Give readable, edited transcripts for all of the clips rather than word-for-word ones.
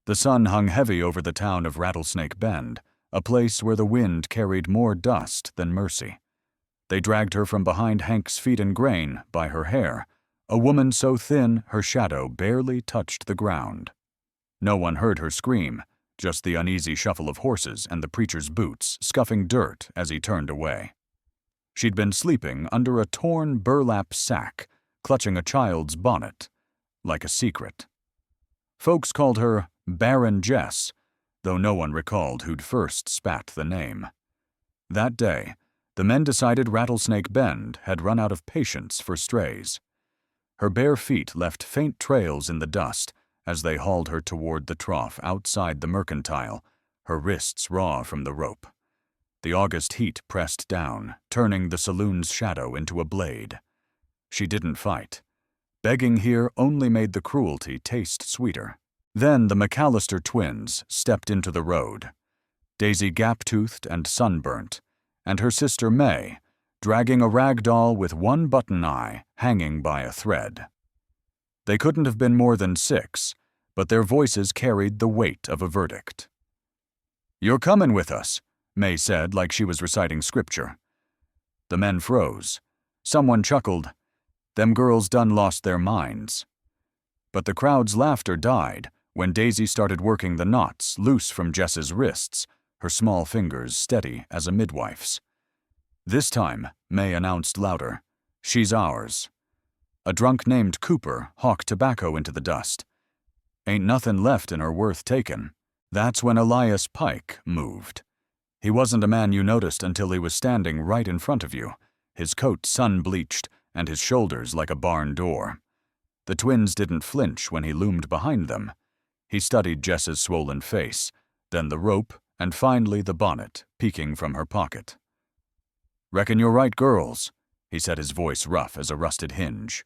The sun hung heavy over the town of Rattlesnake Bend, a place where the wind carried more dust than mercy. They dragged her from behind Hank's feet in grain by her hair, a woman so thin her shadow barely touched the ground. No one heard her scream, just the uneasy shuffle of horses and the preacher's boots scuffing dirt as he turned away. She'd been sleeping under a torn burlap sack, clutching a child's bonnet, like a secret. Folks called her Barren Jess, though no one recalled who'd first spat the name. That day, the men decided Rattlesnake Bend had run out of patience for strays. Her bare feet left faint trails in the dust as they hauled her toward the trough outside the mercantile, her wrists raw from the rope. The August heat pressed down, turning the saloon's shadow into a blade. She didn't fight. Begging here only made the cruelty taste sweeter. Then the McAllister twins stepped into the road, Daisy gap-toothed and sunburnt, and her sister May, dragging a rag doll with one button eye hanging by a thread. They couldn't have been more than 6, but their voices carried the weight of a verdict. "You're comin' with us," May said like she was reciting scripture. The men froze. Someone chuckled, "Them girls done lost their minds." But the crowd's laughter died when Daisy started working the knots loose from Jess's wrists, her small fingers steady as a midwife's. This time, May announced louder, "She's ours." A drunk named Cooper hawked tobacco into the dust. "Ain't nothing left in her worth takin'." That's when Elias Pike moved. He wasn't a man you noticed until he was standing right in front of you, his coat sun-bleached and his shoulders like a barn door. The twins didn't flinch when he loomed behind them. He studied Jess's swollen face, then the rope, and finally the bonnet peeking from her pocket. "Reckon you're right, girls," he said, his voice rough as a rusted hinge.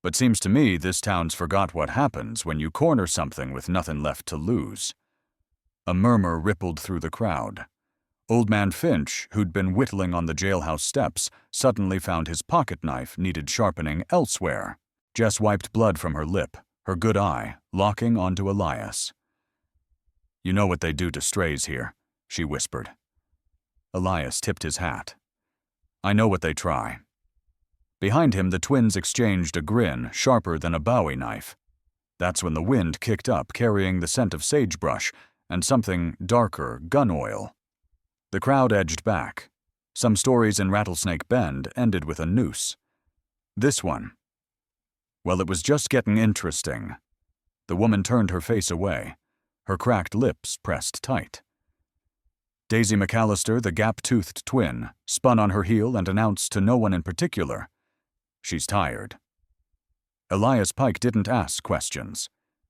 "But seems to me this town's forgot what happens when you corner something with nothing left to lose." A murmur rippled through the crowd. Old Man Finch, who'd been whittling on the jailhouse steps, suddenly found his pocket knife needed sharpening elsewhere. Jess wiped blood from her lip, her good eye locking onto Elias. "You know what they do to strays here," she whispered. Elias tipped his hat. "I know what they try." Behind him, the twins exchanged a grin sharper than a Bowie knife. That's when the wind kicked up, carrying the scent of sagebrush and something darker, gun oil. The crowd edged back. Some stories in Rattlesnake Bend ended with a noose. This one, well, it was just getting interesting. The woman turned her face away, her cracked lips pressed tight. Daisy McAllister, the gap-toothed twin, spun on her heel and announced to no one in particular, "She's tired." Elias Pike didn't ask questions,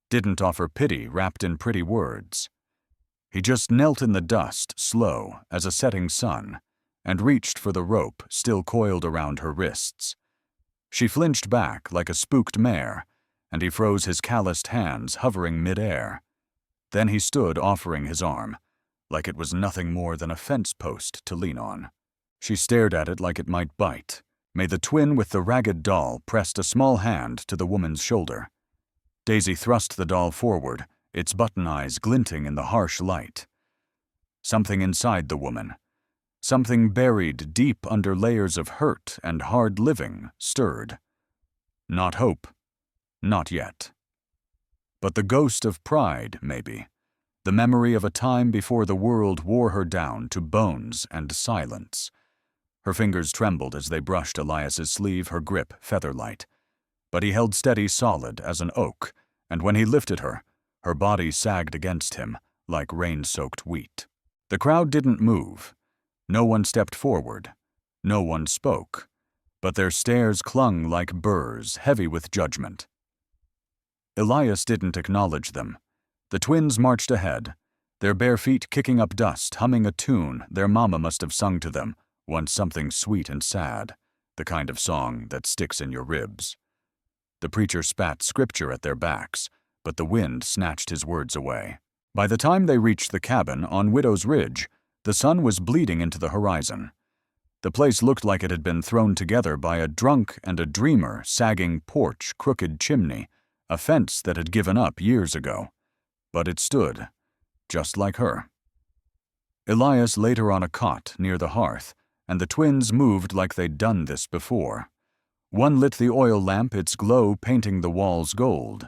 didn't offer pity wrapped in pretty words. He just knelt in the dust, slow as a setting sun, and reached for the rope still coiled around her wrists. She flinched back like a spooked mare, and he froze his calloused hands hovering mid-air. Then he stood offering his arm, like it was nothing more than a fence post to lean on. She stared at it like it might bite. May the twin with the ragged doll pressed a small hand to the woman's shoulder. Daisy thrust the doll forward, its button eyes glinting in the harsh light. Something inside the woman, something buried deep under layers of hurt and hard living, stirred. Not hope, not yet. But the ghost of pride, maybe. The memory of a time before the world wore her down to bones and silence. Her fingers trembled as they brushed Elias's sleeve, her grip feather-light. But he held steady solid as an oak, and when he lifted her, her body sagged against him like rain-soaked wheat. The crowd didn't move. No one stepped forward. No one spoke. But their stares clung like burrs, heavy with judgment. Elias didn't acknowledge them. The twins marched ahead, their bare feet kicking up dust, humming a tune their mama must have sung to them, once something sweet and sad, the kind of song that sticks in your ribs. The preacher spat scripture at their backs, but the wind snatched his words away. By the time they reached the cabin on Widow's Ridge, the sun was bleeding into the horizon. The place looked like it had been thrown together by a drunk and a dreamer, sagging porch, crooked chimney, a fence that had given up years ago. but it stood, just like her. Elias laid her on a cot near the hearth, and the twins moved like they'd done this before. One lit the oil lamp, its glow painting the walls gold.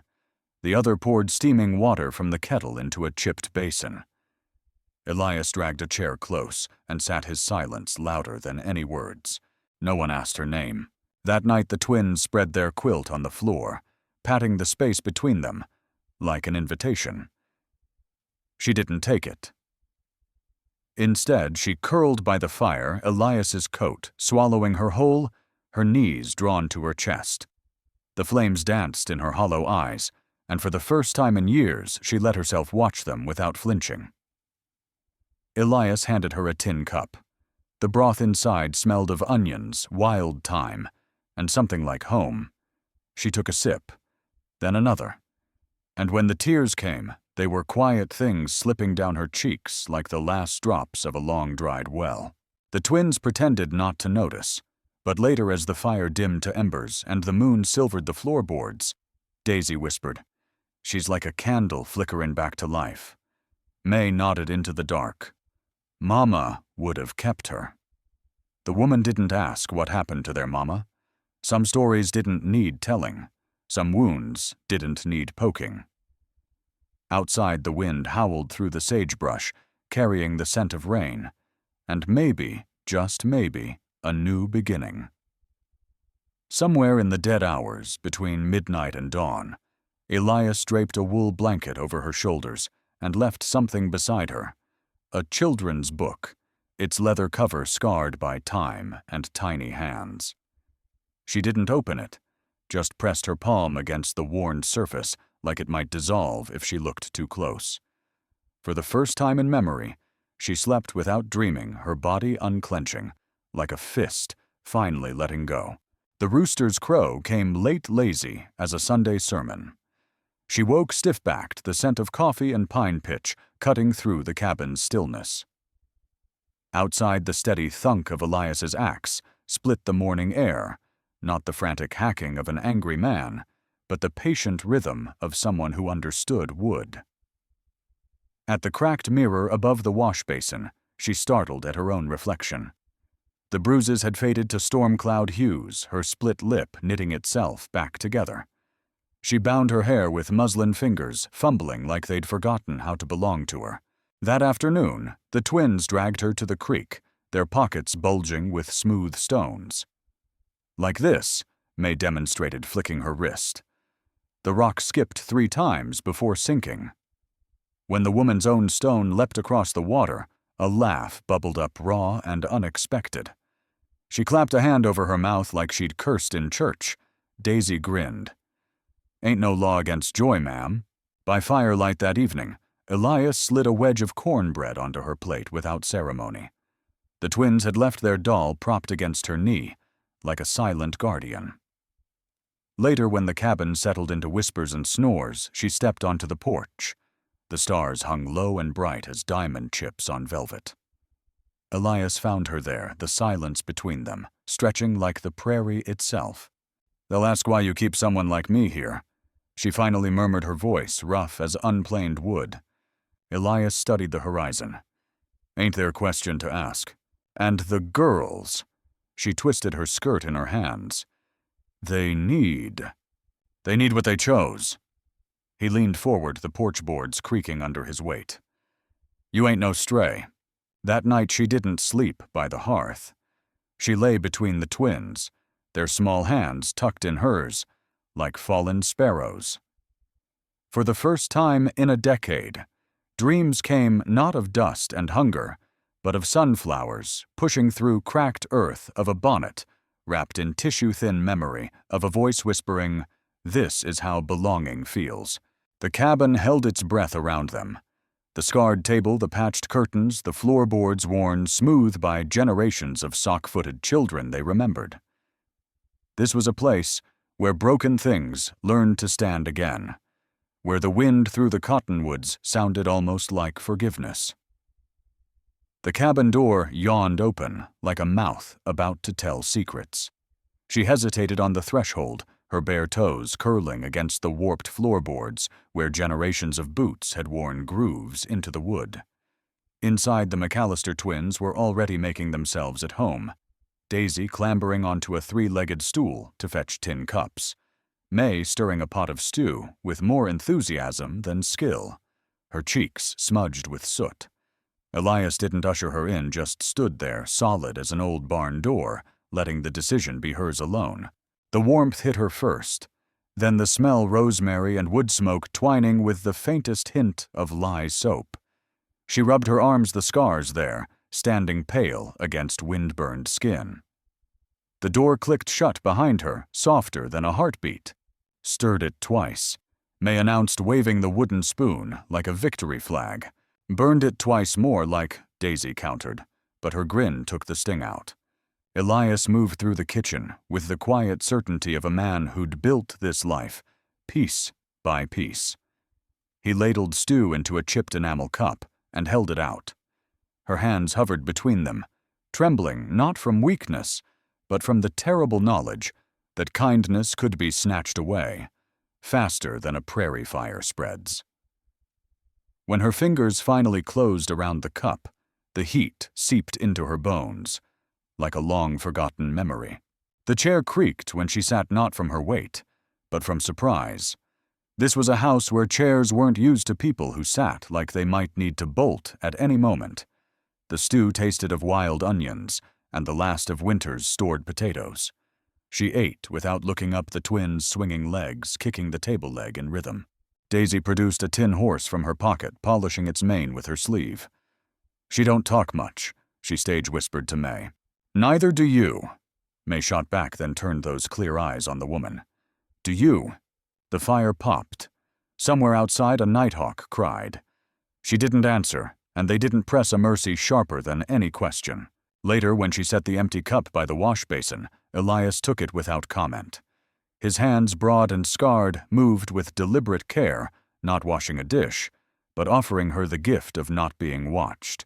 The other poured steaming water from the kettle into a chipped basin. Elias dragged a chair close and sat his silence louder than any words. No one asked her name. That night the twins spread their quilt on the floor, patting the space between them, like an invitation. She didn't take it. Instead, she curled by the fire, Elias's coat, swallowing her whole, her knees drawn to her chest. The flames danced in her hollow eyes, and for the first time in years she let herself watch them without flinching. Elias handed her a tin cup. The broth inside smelled of onions, wild thyme, and something like home. She took a sip, then another. And when the tears came, they were quiet things slipping down her cheeks like the last drops of a long-dried well. The twins pretended not to notice, but later as the fire dimmed to embers and the moon silvered the floorboards, Daisy whispered, "She's like a candle flickering back to life." May nodded into the dark. Mama would have kept her. The woman didn't ask what happened to their mama. Some stories didn't need telling. Some wounds didn't need poking. Outside, the wind howled through the sagebrush, carrying the scent of rain, and maybe, just maybe, a new beginning. Somewhere in the dead hours, between midnight and dawn, Elias draped a wool blanket over her shoulders and left something beside her, a children's book, its leather cover scarred by time and tiny hands. She didn't open it, just pressed her palm against the worn surface like it might dissolve if she looked too close. For the first time in memory, she slept without dreaming, her body unclenching, like a fist finally letting go. The rooster's crow came late lazy as a Sunday sermon. She woke stiff-backed, the scent of coffee and pine pitch cutting through the cabin's stillness. Outside, the steady thunk of Elias's axe split the morning air, not the frantic hacking of an angry man, but the patient rhythm of someone who understood wood. At the cracked mirror above the wash basin, she startled at her own reflection. The bruises had faded to storm cloud hues, her split lip knitting itself back together. She bound her hair with muslin fingers, fumbling like they'd forgotten how to belong to her. That afternoon, the twins dragged her to the creek, their pockets bulging with smooth stones. Like this, May demonstrated, flicking her wrist. The rock skipped 3 times before sinking. When the woman's own stone leapt across the water, a laugh bubbled up raw and unexpected. She clapped a hand over her mouth like she'd cursed in church. Daisy grinned. "Ain't no law against joy, ma'am." By firelight that evening, Elias slid a wedge of cornbread onto her plate without ceremony. The twins had left their doll propped against her knee, like a silent guardian. Later, when the cabin settled into whispers and snores, she stepped onto the porch. The stars hung low and bright as diamond chips on velvet. Elias found her there, the silence between them, stretching like the prairie itself. "They'll ask why you keep someone like me here." She finally murmured, her voice rough as unplaned wood. Elias studied the horizon. "Ain't there question to ask? And the girls." She twisted her skirt in her hands. They need what they chose." He leaned forward, the porch boards creaking under his weight. "You ain't no stray." That night she didn't sleep by the hearth. She lay between the twins, their small hands tucked in hers, like fallen sparrows. For the first time in a decade, dreams came not of dust and hunger, but of sunflowers pushing through cracked earth, of a bonnet wrapped in tissue-thin memory, of a voice whispering, "This is how belonging feels." The cabin held its breath around them. The scarred table, the patched curtains, the floorboards worn smooth by generations of sock-footed children they remembered. This was a place where broken things learned to stand again, where the wind through the cottonwoods sounded almost like forgiveness. The cabin door yawned open, like a mouth about to tell secrets. She hesitated on the threshold, her bare toes curling against the warped floorboards where generations of boots had worn grooves into the wood. Inside, the McAllister twins were already making themselves at home, Daisy clambering onto a three-legged stool to fetch tin cups, May stirring a pot of stew with more enthusiasm than skill, her cheeks smudged with soot. Elias didn't usher her in, just stood there, solid as an old barn door, letting the decision be hers alone. The warmth hit her first, then the smell rosemary and wood smoke twining with the faintest hint of lye soap. She rubbed her arms the scars there, standing pale against wind-burned skin. The door clicked shut behind her, softer than a heartbeat. Stirred it twice. May announced, waving the wooden spoon like a victory flag. Burned it twice more, like Daisy countered, but her grin took the sting out. Elias moved through the kitchen with the quiet certainty of a man who'd built this life, piece by piece. He ladled stew into a chipped enamel cup and held it out. Her hands hovered between them, trembling not from weakness, but from the terrible knowledge that kindness could be snatched away, faster than a prairie fire spreads. When her fingers finally closed around the cup, the heat seeped into her bones, like a long-forgotten memory. The chair creaked when she sat, not from her weight, but from surprise. This was a house where chairs weren't used to people who sat like they might need to bolt at any moment. The stew tasted of wild onions and the last of winter's stored potatoes. She ate without looking up, the twins' swinging legs kicking the table leg in rhythm. Daisy produced a tin horse from her pocket, polishing its mane with her sleeve. "She don't talk much," she stage-whispered to May. "Neither do you." May shot back, then turned those clear eyes on the woman. "Do you?" The fire popped. Somewhere outside, a nighthawk cried. She didn't answer, and they didn't press a mercy sharper than any question. Later, when she set the empty cup by the wash basin, Elias took it without comment. His hands, broad and scarred, moved with deliberate care, not washing a dish, but offering her the gift of not being watched.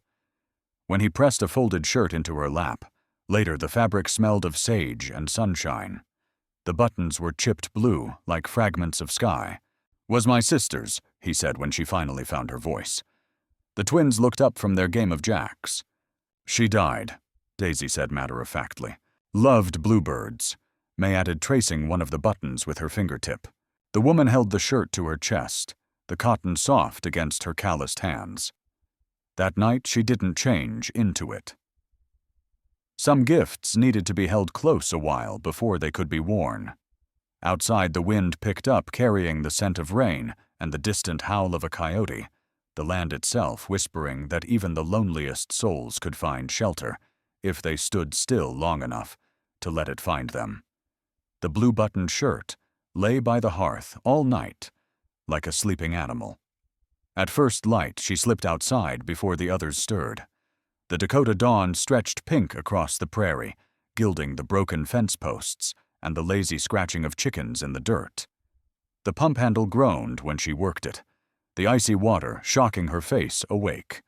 When he pressed a folded shirt into her lap, later the fabric smelled of sage and sunshine. The buttons were chipped blue, like fragments of sky. "Was my sister's," he said when she finally found her voice. The twins looked up from their game of jacks. "She died," Daisy said matter-of-factly. "Loved bluebirds." May added, tracing one of the buttons with her fingertip. The woman held the shirt to her chest, the cotton soft against her calloused hands. That night she didn't change into it. Some gifts needed to be held close a while before they could be worn. Outside, the wind picked up, carrying the scent of rain and the distant howl of a coyote, the land itself whispering that even the loneliest souls could find shelter if they stood still long enough to let it find them. The blue-buttoned shirt lay by the hearth all night, like a sleeping animal. At first light, she slipped outside before the others stirred. The Dakota dawn stretched pink across the prairie, gilding the broken fence posts and the lazy scratching of chickens in the dirt. The pump handle groaned when she worked it, the icy water shocking her face awake.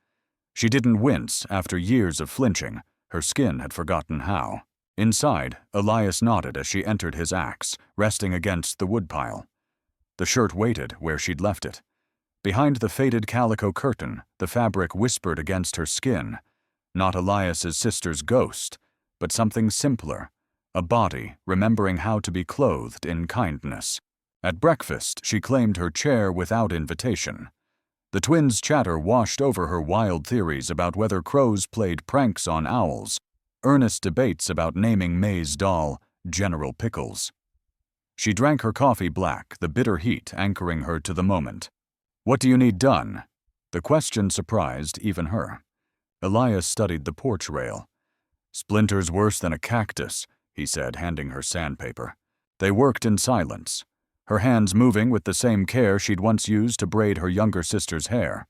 She didn't wince after years of flinching, her skin had forgotten how. Inside, Elias nodded as she entered his axe, resting against the woodpile. The shirt waited where she'd left it. Behind the faded calico curtain, the fabric whispered against her skin. Not Elias's sister's ghost, but something simpler, a body remembering how to be clothed in kindness. At breakfast, she claimed her chair without invitation. The twins' chatter washed over her wild theories about whether crows played pranks on owls, earnest debates about naming May's doll General Pickles. She drank her coffee black, the bitter heat anchoring her to the moment. "What do you need done?" The question surprised even her. Elias studied the porch rail. "Splinters worse than a cactus," he said, handing her sandpaper. They worked in silence, her hands moving with the same care she'd once used to braid her younger sister's hair.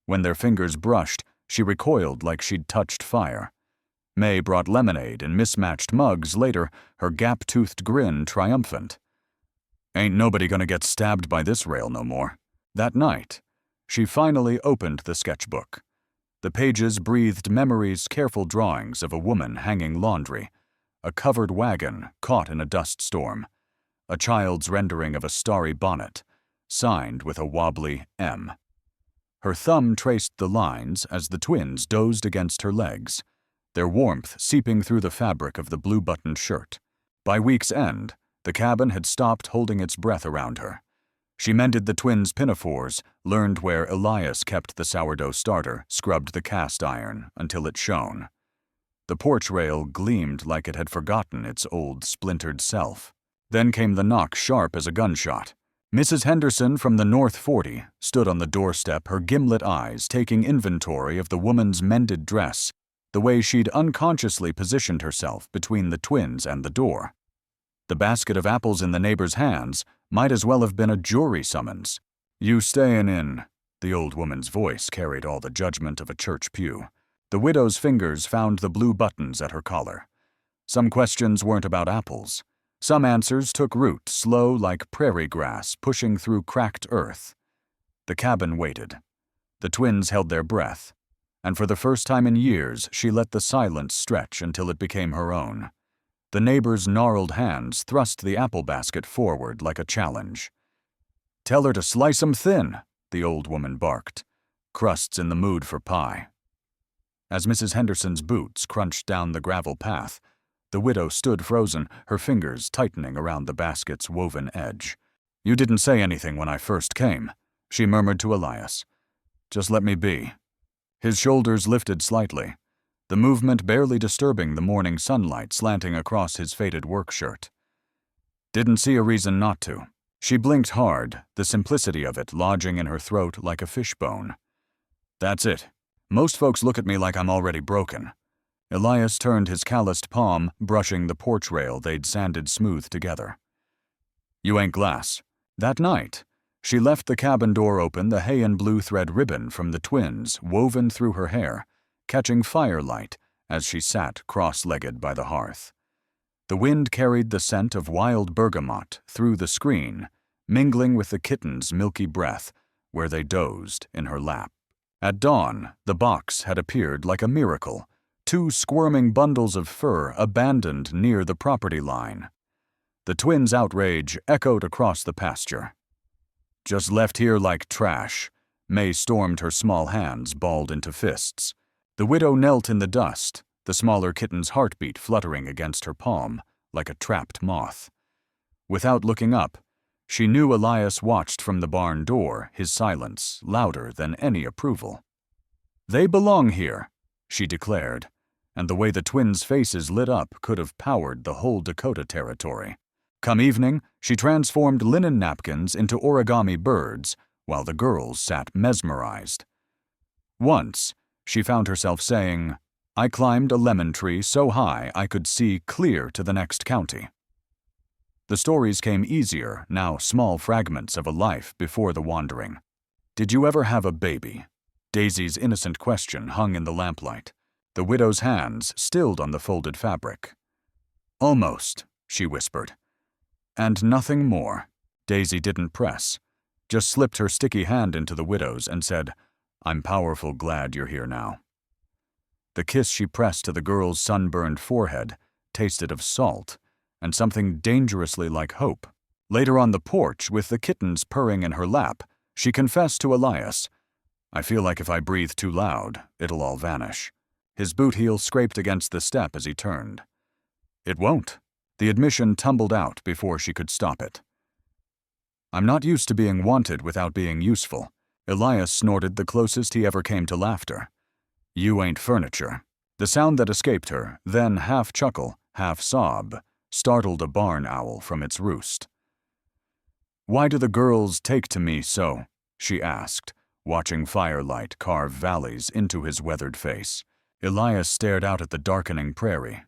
When their fingers brushed, she recoiled like she'd touched fire. May brought lemonade in mismatched mugs, later, her gap-toothed grin triumphant. "Ain't nobody gonna get stabbed by this rail no more." That night, she finally opened the sketchbook. The pages breathed memories, careful drawings of a woman hanging laundry, a covered wagon caught in a dust storm, a child's rendering of a starry bonnet, signed with a wobbly M. Her thumb traced the lines as the twins dozed against her legs, their warmth seeping through the fabric of the blue-buttoned shirt. By week's end, the cabin had stopped holding its breath around her. She mended the twins' pinafores, learned where Elias kept the sourdough starter, scrubbed the cast iron until it shone. The porch rail gleamed like it had forgotten its old splintered self. Then came the knock sharp as a gunshot. Mrs. Henderson from the North 40 stood on the doorstep, her gimlet eyes taking inventory of the woman's mended dress, the way she'd unconsciously positioned herself between the twins and the door. The basket of apples in the neighbor's hands might as well have been a jury summons. "You stayin' in?" The old woman's voice carried all the judgment of a church pew. The widow's fingers found the blue buttons at her collar. Some questions weren't about apples. Some answers took root, slow like prairie grass pushing through cracked earth. The cabin waited. The twins held their breath, and for the first time in years she let the silence stretch until it became her own. The neighbor's gnarled hands thrust the apple basket forward like a challenge. "Tell her to slice 'em thin," the old woman barked. "Crust's in the mood for pie." As Mrs. Henderson's boots crunched down the gravel path, the widow stood frozen, her fingers tightening around the basket's woven edge. "You didn't say anything when I first came," she murmured to Elias. "Just let me be." His shoulders lifted slightly, the movement barely disturbing the morning sunlight slanting across his faded work shirt. "Didn't see a reason not to." She blinked hard, the simplicity of it lodging in her throat like a fishbone. "That's it. Most folks look at me like I'm already broken." Elias turned his calloused palm, brushing the porch rail they'd sanded smooth together. "You ain't glass." That night, she left the cabin door open, the hay and blue thread ribbon from the twins woven through her hair, catching firelight as she sat cross-legged by the hearth. The wind carried the scent of wild bergamot through the screen, mingling with the kitten's milky breath where they dozed in her lap. At dawn, the box had appeared like a miracle, two squirming bundles of fur abandoned near the property line. The twins' outrage echoed across the pasture. "Just left here like trash." May stormed, her small hands balled into fists. The widow knelt in the dust, the smaller kitten's heartbeat fluttering against her palm like a trapped moth. Without looking up, she knew Elias watched from the barn door, his silence louder than any approval. "They belong here," she declared, and the way the twins' faces lit up could have powered the whole Dakota Territory. Come evening, she transformed linen napkins into origami birds, while the girls sat mesmerized. Once, she found herself saying, "I climbed a lemon tree so high I could see clear to the next county." The stories came easier, now small fragments of a life before the wandering. "Did you ever have a baby?" Daisy's innocent question hung in the lamplight, the widow's hands stilled on the folded fabric. "Almost," she whispered. "And nothing more." Daisy didn't press, just slipped her sticky hand into the widow's and said, "I'm powerful glad you're here now." The kiss she pressed to the girl's sunburned forehead tasted of salt and something dangerously like hope. Later on the porch, with the kittens purring in her lap, she confessed to Elias, "I feel like if I breathe too loud, it'll all vanish." His boot heel scraped against the step as he turned. "It won't." The admission tumbled out before she could stop it. "I'm not used to being wanted without being useful." Elias snorted the closest he ever came to laughter. "You ain't furniture." The sound that escaped her, then half chuckle, half sob, startled a barn owl from its roost. "Why do the girls take to me so?" she asked, watching firelight carve valleys into his weathered face. Elias stared out at the darkening prairie.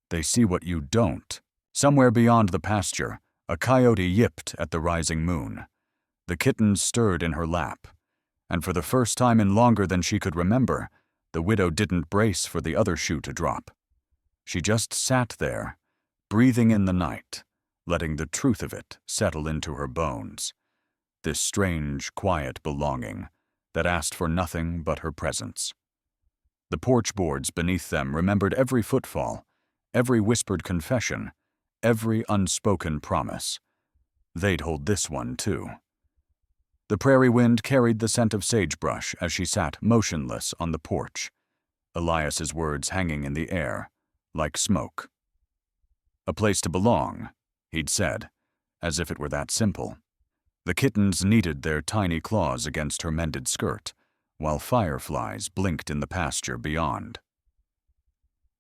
"They see what you don't." Somewhere beyond the pasture, a coyote yipped at the rising moon. The kittens stirred in her lap, and for the first time in longer than she could remember, the widow didn't brace for the other shoe to drop. She just sat there, breathing in the night, letting the truth of it settle into her bones. This strange, quiet belonging that asked for nothing but her presence. The porch boards beneath them remembered every footfall, every whispered confession, every unspoken promise. They'd hold this one, too. The prairie wind carried the scent of sagebrush as she sat motionless on the porch, Elias's words hanging in the air, like smoke. A place to belong, he'd said, as if it were that simple. The kittens kneaded their tiny claws against her mended skirt, while fireflies blinked in the pasture beyond.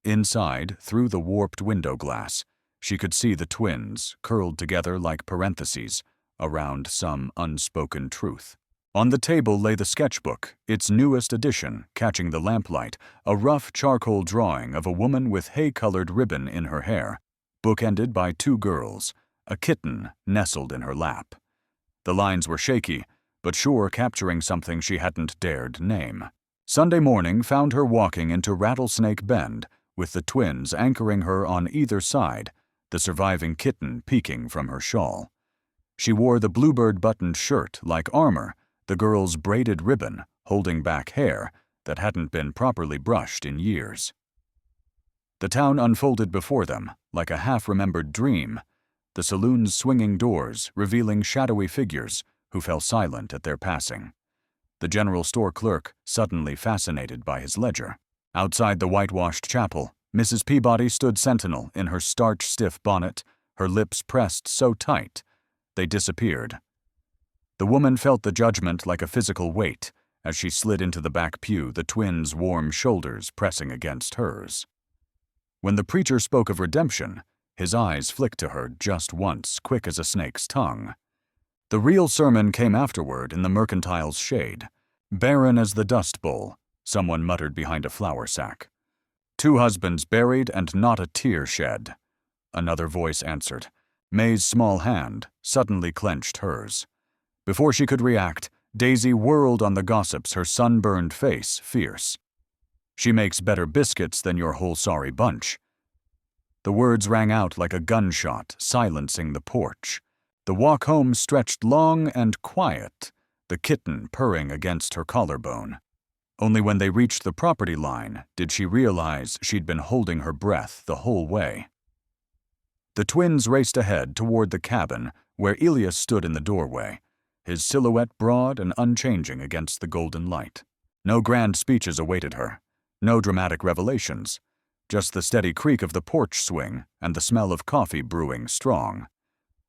Inside, through the warped window glass, she could see the twins, curled together like parentheses, around some unspoken truth. On the table lay the sketchbook, its newest edition, catching the lamplight, a rough charcoal drawing of a woman with hay-colored ribbon in her hair, bookended by two girls, a kitten nestled in her lap. The lines were shaky, but sure capturing something she hadn't dared name. Sunday morning found her walking into Rattlesnake Bend, with the twins anchoring her on either side, the surviving kitten peeking from her shawl. She wore the bluebird-buttoned shirt like armor, the girl's braided ribbon holding back hair that hadn't been properly brushed in years. The town unfolded before them like a half-remembered dream, the saloon's swinging doors revealing shadowy figures who fell silent at their passing. The general store clerk suddenly fascinated by his ledger. Outside the whitewashed chapel, Mrs. Peabody stood sentinel in her starch-stiff bonnet, her lips pressed so tight they disappeared. The woman felt the judgment like a physical weight as she slid into the back pew, the twins' warm shoulders pressing against hers. When the preacher spoke of redemption, his eyes flicked to her just once, quick as a snake's tongue. The real sermon came afterward in the mercantile's shade. Barren as the dust bowl, someone muttered behind a flour sack. 2 husbands buried and not a tear shed, another voice answered. May's small hand suddenly clenched hers. Before she could react, Daisy whirled on the gossips, her sunburned face fierce. She makes better biscuits than your whole sorry bunch. The words rang out like a gunshot, silencing the porch. The walk home stretched long and quiet, the kitten purring against her collarbone. Only when they reached the property line did she realize she'd been holding her breath the whole way. The twins raced ahead toward the cabin where Elias stood in the doorway, his silhouette broad and unchanging against the golden light. No grand speeches awaited her, no dramatic revelations, just the steady creak of the porch swing and the smell of coffee brewing strong.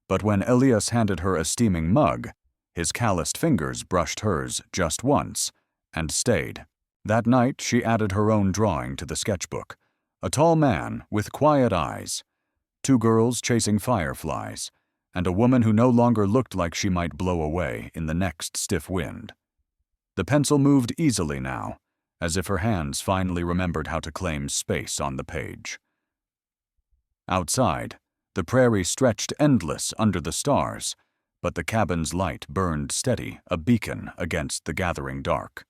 But when Elias handed her a steaming mug, his calloused fingers brushed hers just once and stayed. That night she added her own drawing to the sketchbook, a tall man with quiet eyes, 2 girls chasing fireflies, and a woman who no longer looked like she might blow away in the next stiff wind. The pencil moved easily now, as if her hands finally remembered how to claim space on the page. Outside, the prairie stretched endless under the stars, but the cabin's light burned steady, a beacon against the gathering dark.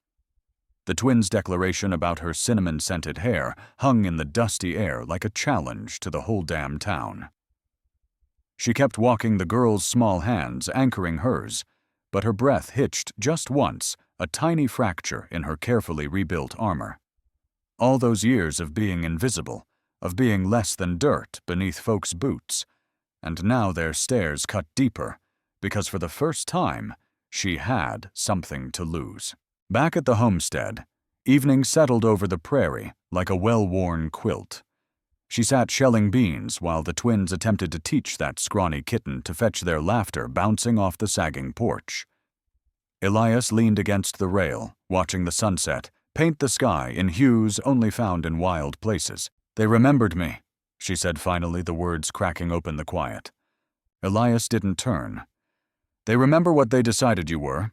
The twins' declaration about her cinnamon-scented hair hung in the dusty air like a challenge to the whole damn town. She kept walking, the girl's small hands anchoring hers, but her breath hitched just once, a tiny fracture in her carefully rebuilt armor. All those years of being invisible, of being less than dirt beneath folks' boots, and now their stares cut deeper, because for the first time, she had something to lose. Back at the homestead, evening settled over the prairie like a well-worn quilt. She sat shelling beans while the twins attempted to teach that scrawny kitten to fetch their laughter bouncing off the sagging porch. Elias leaned against the rail, watching the sunset paint the sky in hues only found in wild places. "They remembered me," she said finally, the words cracking open the quiet. Elias didn't turn. "They remember what they decided you were.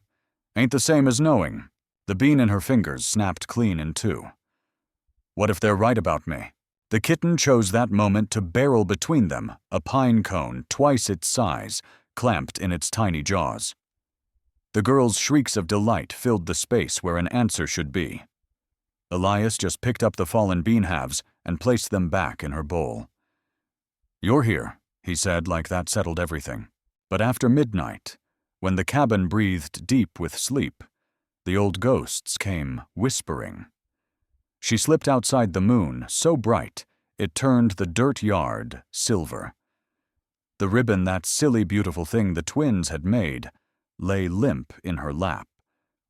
Ain't the same as knowing." The bean in her fingers snapped clean in 2. "What if they're right about me?" The kitten chose that moment to barrel between them, a pine cone twice its size, clamped in its tiny jaws. The girl's shrieks of delight filled the space where an answer should be. Elias just picked up the fallen bean halves and placed them back in her bowl. "You're here," he said, like that settled everything. But after midnight, when the cabin breathed deep with sleep, the old ghosts came whispering. She slipped outside the moon, so bright, it turned the dirt yard silver. The ribbon, that silly beautiful thing the twins had made, lay limp in her lap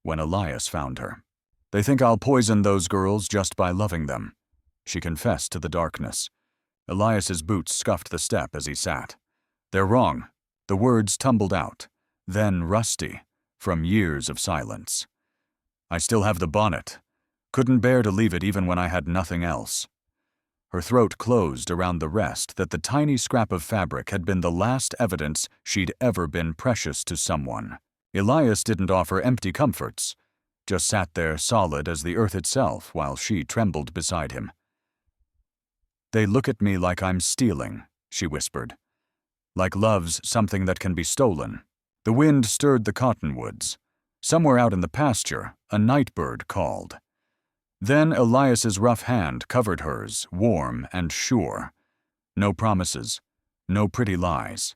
when Elias found her. "They think I'll poison those girls just by loving them," she confessed to the darkness. Elias's boots scuffed the step as he sat. "They're wrong." The words tumbled out, then rusty, from years of silence. "I still have the bonnet. Couldn't bear to leave it even when I had nothing else." Her throat closed around the rest that the tiny scrap of fabric had been the last evidence she'd ever been precious to someone. Elias didn't offer empty comforts, just sat there solid as the earth itself while she trembled beside him. "They look at me like I'm stealing," she whispered. "Like love's something that can be stolen." The wind stirred the cottonwoods. Somewhere out in the pasture, a night bird called. Then Elias's rough hand covered hers, warm and sure. No promises, no pretty lies.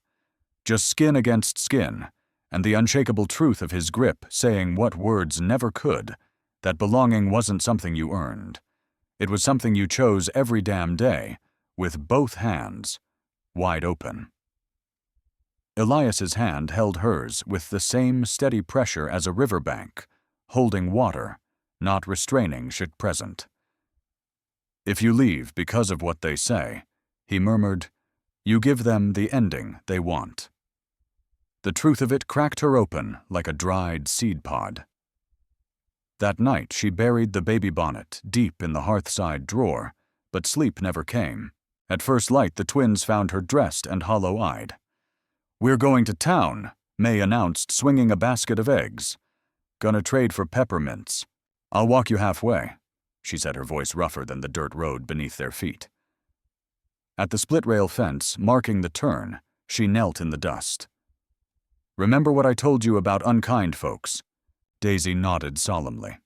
Just skin against skin, and the unshakable truth of his grip saying what words never could, that belonging wasn't something you earned. It was something you chose every damn day, with both hands wide open. Elias's hand held hers with the same steady pressure as a riverbank, holding water, not restraining should present. "If you leave because of what they say," he murmured, "you give them the ending they want." The truth of it cracked her open like a dried seed pod. That night she buried the baby bonnet deep in the hearthside drawer, but sleep never came. At first light the twins found her dressed and hollow-eyed. "We're going to town," May announced, swinging a basket of eggs. "Gonna trade for peppermints. I'll walk you halfway," she said, her voice rougher than the dirt road beneath their feet. At the split-rail fence, marking the turn, she knelt in the dust. "Remember what I told you about unkind folks?" Daisy nodded solemnly.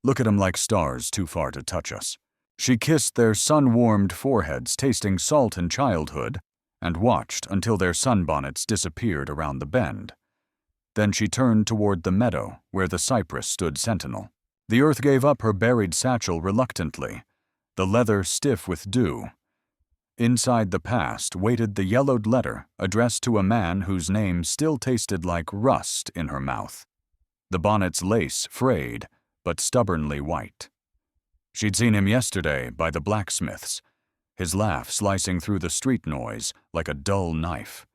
"Look at 'em like stars too far to touch us." She kissed their sun-warmed foreheads, tasting salt and childhood, and watched until their sunbonnets disappeared around the bend. Then she turned toward the meadow where the cypress stood sentinel. The earth gave up her buried satchel reluctantly, the leather stiff with dew. Inside the past waited the yellowed letter addressed to a man whose name still tasted like rust in her mouth. The bonnet's lace frayed, but stubbornly white. She'd seen him yesterday by the blacksmith's, his laugh slicing through the street noise like a dull knife.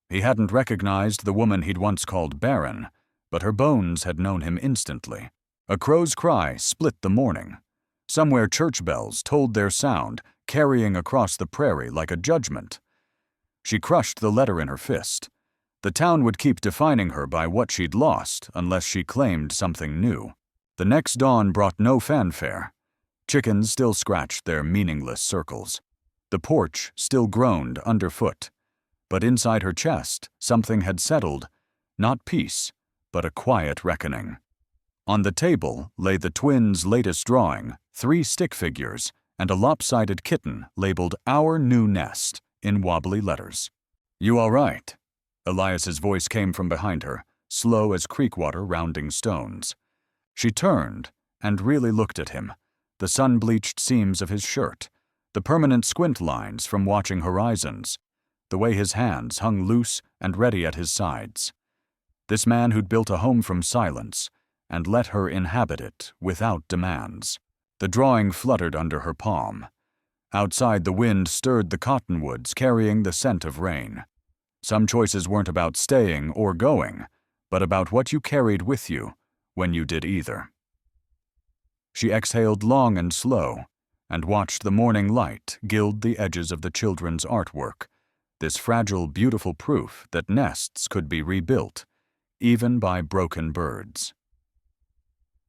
He hadn't recognized the woman he'd once called Barren, but her bones had known him instantly. A crow's cry split the morning. Somewhere church bells told their sound, carrying across the prairie like a judgment. She crushed the letter in her fist. The town would keep defining her by what she'd lost unless she claimed something new. The next dawn brought no fanfare. Chickens still scratched their meaningless circles. The porch still groaned underfoot. But inside her chest, something had settled, not peace, but a quiet reckoning. On the table lay the twins' latest drawing, 3 stick figures, and a lopsided kitten labeled "Our New Nest" in wobbly letters. "You all right?" Elias's voice came from behind her, slow as creek water rounding stones. She turned and really looked at him, the sun-bleached seams of his shirt, the permanent squint lines from watching horizons, the way his hands hung loose and ready at his sides. This man who'd built a home from silence and let her inhabit it without demands. The drawing fluttered under her palm. Outside, the wind stirred the cottonwoods, carrying the scent of rain. Some choices weren't about staying or going, but about what you carried with you when you did either. She exhaled long and slow, and watched the morning light gild the edges of the children's artwork, this fragile, beautiful proof that nests could be rebuilt, even by broken birds.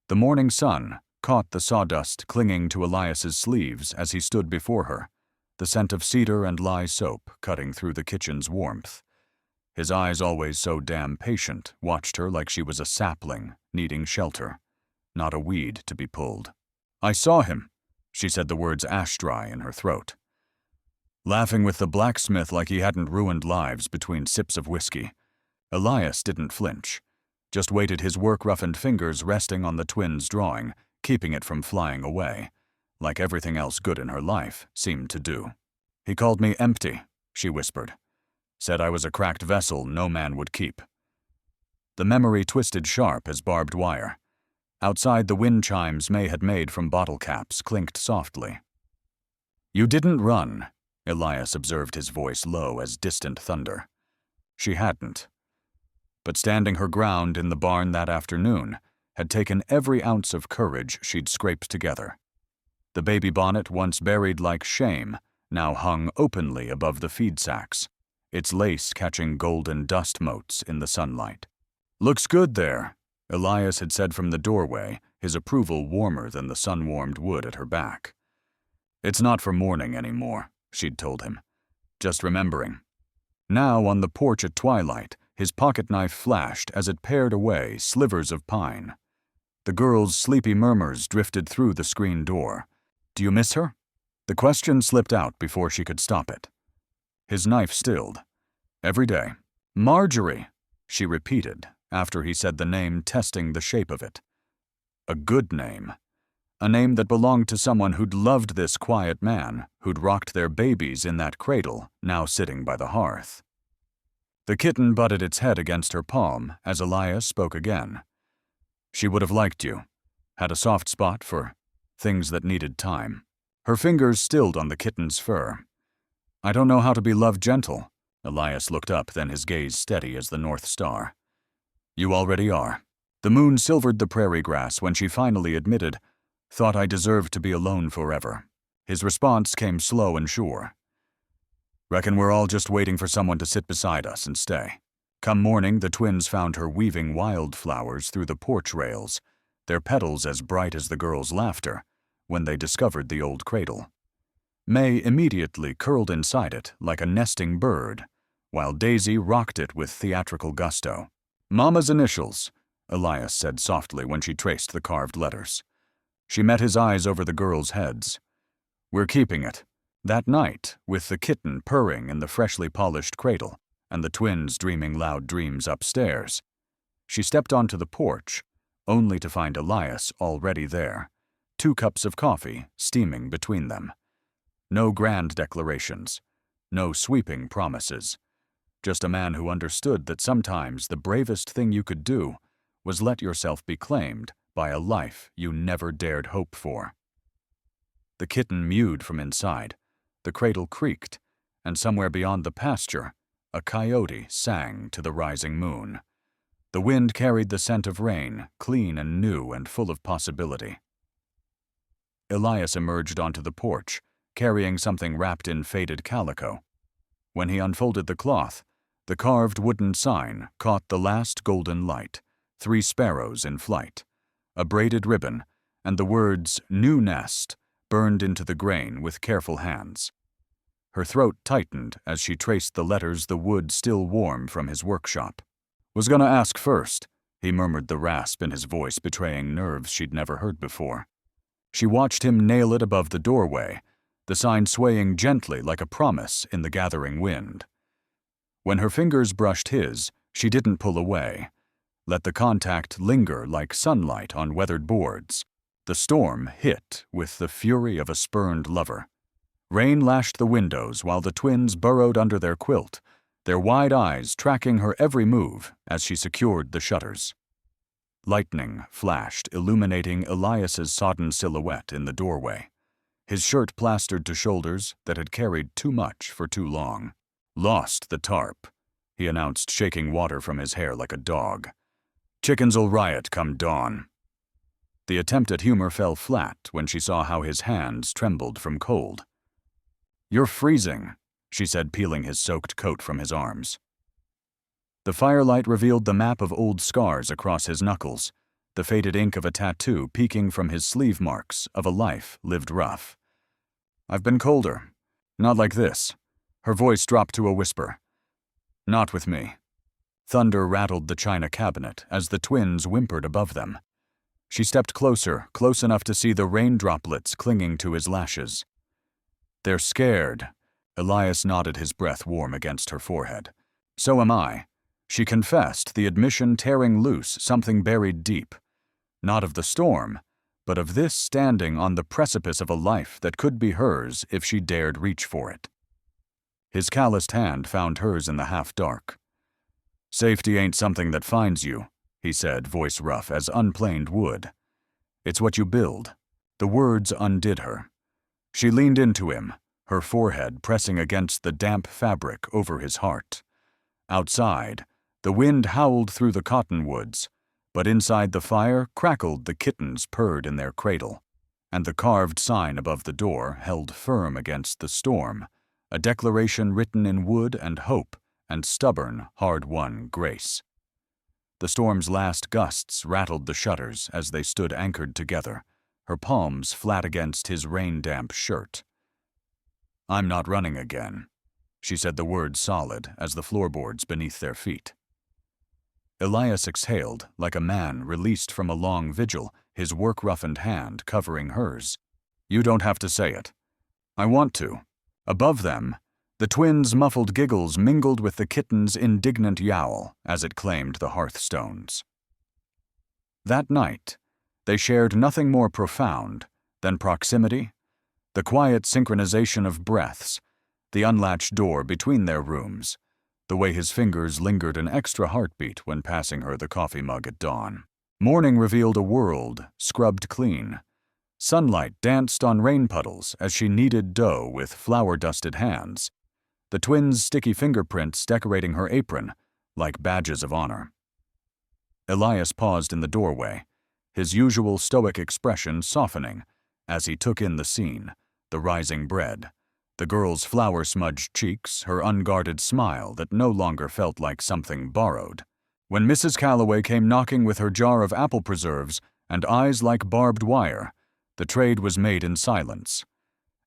The morning sun caught the sawdust clinging to Elias's sleeves as he stood before her, the scent of cedar and lye soap cutting through the kitchen's warmth. His eyes, always so damn patient, watched her like she was a sapling needing shelter, not a weed to be pulled. "I saw him," she said, the words ash-dry in her throat. Laughing with the blacksmith like he hadn't ruined lives between sips of whiskey. Elias didn't flinch, just waited, his work-roughened fingers resting on the twins' drawing, keeping it from flying away, like everything else good in her life seemed to do. "He called me empty," she whispered. Said I was a cracked vessel no man would keep. The memory twisted sharp as barbed wire. Outside, the wind chimes May had made from bottle caps clinked softly. You didn't run, Elias observed, his voice low as distant thunder. She hadn't. But standing her ground in the barn that afternoon had taken every ounce of courage she'd scraped together. The baby bonnet, once buried like shame, now hung openly above the feed sacks, its lace catching golden dust motes in the sunlight. Looks good there, Elias had said from the doorway, his approval warmer than the sun-warmed wood at her back. It's not for mourning anymore, she'd told him. Just remembering. Now on the porch at twilight, his pocketknife flashed as it pared away slivers of pine. The girl's sleepy murmurs drifted through the screen door. Do you miss her? The question slipped out before she could stop it. His knife stilled. Every day. Marjorie, she repeated after he said the name, testing the shape of it. A good name. A name that belonged to someone who'd loved this quiet man, who'd rocked their babies in that cradle, now sitting by the hearth. The kitten butted its head against her palm as Elias spoke again. She would have liked you. Had a soft spot for things that needed time. Her fingers stilled on the kitten's fur. I don't know how to be love gentle. Elias looked up, then his gaze steady as the North Star. You already are. The moon silvered the prairie grass when she finally admitted, thought I deserved to be alone forever. His response came slow and sure. Reckon we're all just waiting for someone to sit beside us and stay. Come morning, the twins found her weaving wildflowers through the porch rails, their petals as bright as the girl's laughter, when they discovered the old cradle. May immediately curled inside it like a nesting bird, while Daisy rocked it with theatrical gusto. Mama's initials, Elias said softly when she traced the carved letters. She met his eyes over the girls' heads. We're keeping it. That night, with the kitten purring in the freshly polished cradle and the twins dreaming loud dreams upstairs, she stepped onto the porch, only to find Elias already there, 2 cups of coffee steaming between them. No grand declarations, no sweeping promises, just a man who understood that sometimes the bravest thing you could do was let yourself be claimed by a life you never dared hope for. The kitten mewed from inside, the cradle creaked, and somewhere beyond the pasture, a coyote sang to the rising moon. The wind carried the scent of rain, clean and new and full of possibility. Elias emerged onto the porch, carrying something wrapped in faded calico. When he unfolded the cloth, the carved wooden sign caught the last golden light, 3 sparrows in flight, a braided ribbon, and the words "New Nest" burned into the grain with careful hands. Her throat tightened as she traced the letters, the wood still warm from his workshop. Was gonna ask first, he murmured, the rasp in his voice betraying nerves she'd never heard before. She watched him nail it above the doorway, the sign swaying gently like a promise in the gathering wind. When her fingers brushed his, she didn't pull away. Let the contact linger like sunlight on weathered boards. The storm hit with the fury of a spurned lover. Rain lashed the windows while the twins burrowed under their quilt, their wide eyes tracking her every move as she secured the shutters. Lightning flashed, illuminating Elias's sodden silhouette in the doorway, his shirt plastered to shoulders that had carried too much for too long. Lost the tarp, he announced, shaking water from his hair like a dog. Chickens'll riot come dawn. The attempt at humor fell flat when she saw how his hands trembled from cold. You're freezing, she said, peeling his soaked coat from his arms. The firelight revealed the map of old scars across his knuckles, the faded ink of a tattoo peeking from his sleeve marks of a life lived rough. I've been colder. Not like this. Her voice dropped to a whisper. Not with me. Thunder rattled the china cabinet as the twins whimpered above them. She stepped closer, close enough to see the rain droplets clinging to his lashes. They're scared. Elias nodded, his breath warm against her forehead. So am I. She confessed, the admission tearing loose something buried deep. Not of the storm, but of this standing on the precipice of a life that could be hers if she dared reach for it. His calloused hand found hers in the half-dark. "Safety ain't something that finds you," he said, voice rough as unplaned wood. "It's what you build." The words undid her. She leaned into him, her forehead pressing against the damp fabric over his heart. Outside, the wind howled through the cottonwoods, but inside the fire crackled the kittens purred in their cradle, and the carved sign above the door held firm against the storm, a declaration written in wood and hope and stubborn, hard-won grace. The storm's last gusts rattled the shutters as they stood anchored together, her palms flat against his rain-damp shirt. "I'm not running again," she said, the words solid as the floorboards beneath their feet. Elias exhaled like a man released from a long vigil, his work-roughened hand covering hers. "You don't have to say it. I want to." Above them, the twins' muffled giggles mingled with the kitten's indignant yowl as it claimed the hearthstones. That night, they shared nothing more profound than proximity, the quiet synchronization of breaths, the unlatched door between their rooms, the way his fingers lingered an extra heartbeat when passing her the coffee mug at dawn. Morning revealed a world scrubbed clean. Sunlight danced on rain puddles as she kneaded dough with flour-dusted hands, the twins' sticky fingerprints decorating her apron like badges of honor. Elias paused in the doorway, his usual stoic expression softening as he took in the scene, the rising bread, the girl's flour-smudged cheeks, her unguarded smile that no longer felt like something borrowed. When Mrs. Calloway came knocking with her jar of apple preserves and eyes like barbed wire, the trade was made in silence.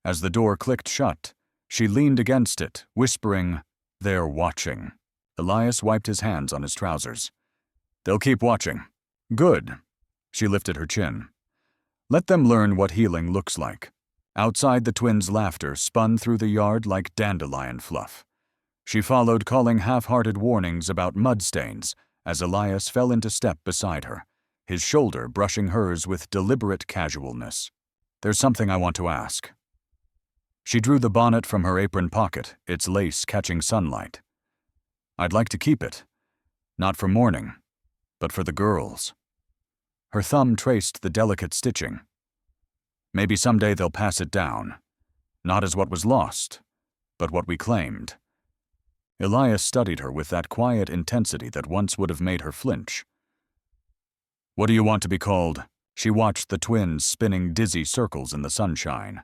As the door clicked shut, she leaned against it, whispering, "They're watching." Elias wiped his hands on his trousers. "They'll keep watching." "Good." She lifted her chin. "Let them learn what healing looks like." Outside, the twins' laughter spun through the yard like dandelion fluff. She followed, calling half-hearted warnings about mud stains as Elias fell into step beside her, his shoulder brushing hers with deliberate casualness. "There's something I want to ask." She drew the bonnet from her apron pocket, its lace catching sunlight. "I'd like to keep it. Not for mourning, but for the girls." Her thumb traced the delicate stitching. "Maybe someday they'll pass it down. Not as what was lost, but what we claimed." Elias studied her with that quiet intensity that once would have made her flinch. "What do you want to be called?" She watched the twins spinning dizzy circles in the sunshine.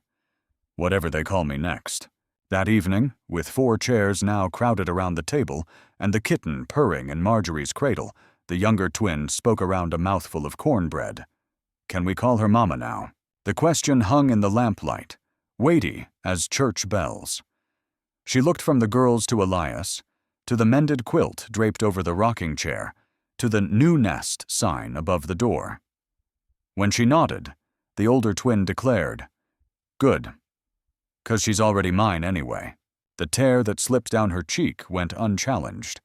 "Whatever they call me next." That evening, with 4 chairs now crowded around the table and the kitten purring in Marjorie's cradle, the younger twin spoke around a mouthful of cornbread. "Can we call her Mama now?" The question hung in the lamplight, weighty as church bells. She looked from the girls to Elias, to the mended quilt draped over the rocking chair, to the "New Nest" sign above the door. When she nodded, the older twin declared, "Good. 'Cause she's already mine anyway." The tear that slipped down her cheek went unchallenged.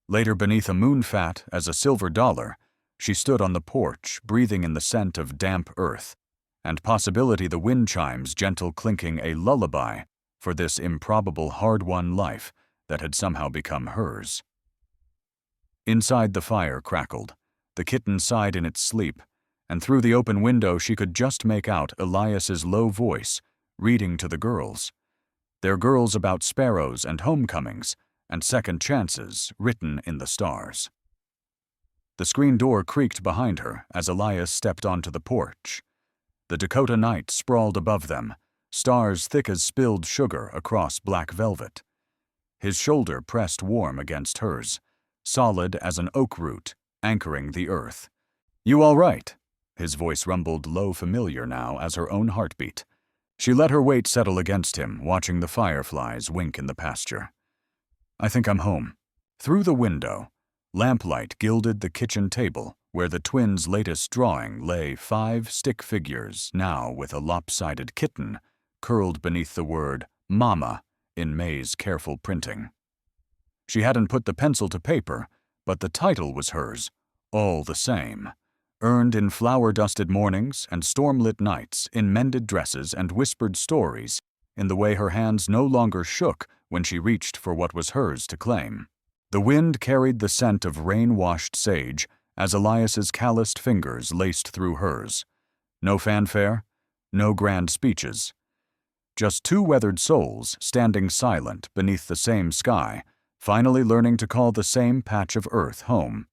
Later, beneath a moon fat as a silver dollar, she stood on the porch, breathing in the scent of damp earth, and possibility the wind chimes gentle clinking a lullaby for this improbable hard-won life that had somehow become hers. Inside, the fire crackled. The kitten sighed in its sleep, and through the open window she could just make out Elias's low voice, reading to the girls. Their girls about sparrows and homecomings, and second chances written in the stars. The screen door creaked behind her as Elias stepped onto the porch. The Dakota night sprawled above them, stars thick as spilled sugar across black velvet. His shoulder pressed warm against hers, solid as an oak root, anchoring the earth. "You all right?" His voice rumbled low, familiar now as her own heartbeat. She let her weight settle against him, watching the fireflies wink in the pasture. "I think I'm home." Through the window, lamplight gilded the kitchen table, where the twins' latest drawing lay 5 stick figures, now with a lopsided kitten, curled beneath the word "Mama" in May's careful printing. She hadn't put the pencil to paper, but the title was hers, all the same, earned in flower-dusted mornings and storm-lit nights, in mended dresses and whispered stories, in the way her hands no longer shook when she reached for what was hers to claim. The wind carried the scent of rain-washed sage as Elias's calloused fingers laced through hers. No fanfare, no grand speeches. Just two weathered souls standing silent beneath the same sky, finally learning to call the same patch of earth home.